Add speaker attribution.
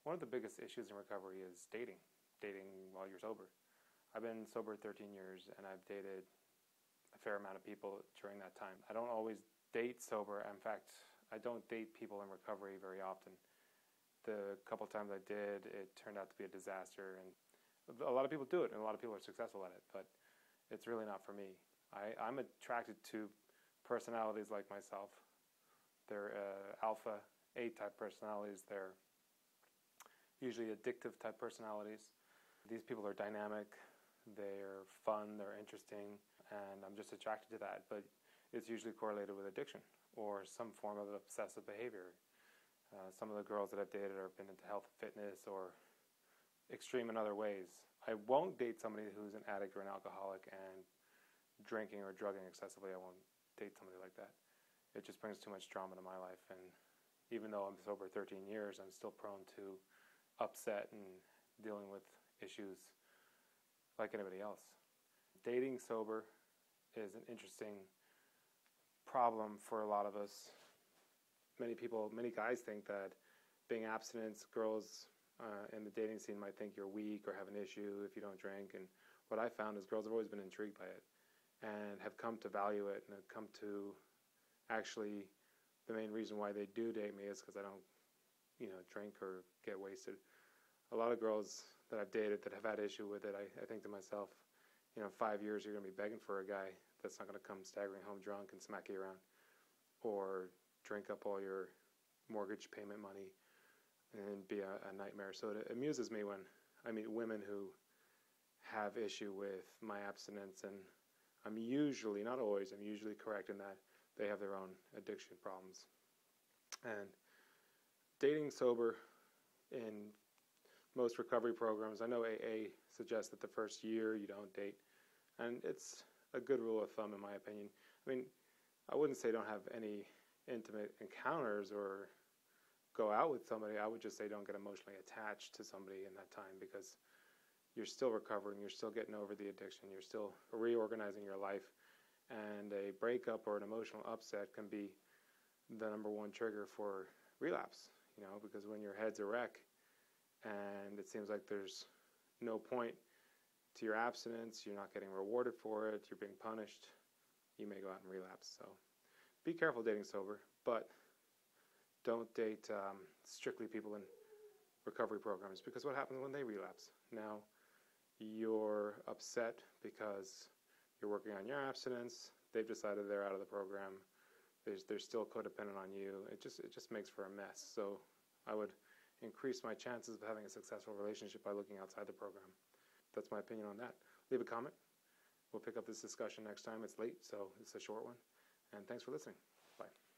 Speaker 1: One of the biggest issues in recovery is dating while you're sober. I've been sober 13 years and I've dated a fair amount of people during that time. I don't always date sober. In fact, I don't date people in recovery very often. The couple times I did, it turned out to be a disaster, and a lot of people do it and a lot of people are successful at it, but it's really not for me. I'm attracted to personalities like myself. They're alpha A type personalities. They're usually addictive type personalities. These people are dynamic, they're fun, they're interesting, and I'm just attracted to that. But it's usually correlated with addiction or some form of obsessive behavior. Some of the girls that I've dated have been into health and fitness or extreme in other ways. I won't date somebody who's an addict or an alcoholic and drinking or drugging excessively. I won't date somebody like that. It just brings too much drama to my life, and even though I'm sober 13 years, I'm still prone to upset and dealing with issues like anybody else. Dating sober is an interesting problem for a lot of us. Many guys think that being abstinent, girls in the dating scene might think you're weak or have an issue if you don't drink. And what I found is girls have always been intrigued by it and have come to value it and have come to actually the main reason why they do date me is because I don't, drink or get wasted. A lot of girls that I've dated that have had issue with it, I think to myself, 5 years you're going to be begging for a guy that's not going to come staggering home drunk and smack you around or drink up all your mortgage payment money and be a nightmare. So it amuses me when I meet women who have issue with my abstinence, and I'm usually, not always, I'm usually correct in that they have their own addiction problems. And dating sober in most recovery programs, I know AA suggests that the first year you don't date, and it's a good rule of thumb in my opinion. I mean, I wouldn't say don't have any intimate encounters or go out with somebody. I would just say don't get emotionally attached to somebody in that time, because you're still recovering, you're still getting over the addiction, you're still reorganizing your life, and a breakup or an emotional upset can be the number one trigger for relapse, because when your head's a wreck and it seems like there's no point to your abstinence, you're not getting rewarded for it, you're being punished, you may go out and relapse. So be careful dating sober, but don't date strictly people in recovery programs, because what happens when they relapse? Now you're upset because you're working on your abstinence, they've decided they're out of the program, they're still codependent on you. It just makes for a mess. So I would increase my chances of having a successful relationship by looking outside the program. That's my opinion on that. Leave a comment. We'll pick up this discussion next time. It's late, so it's a short one. And thanks for listening. Bye.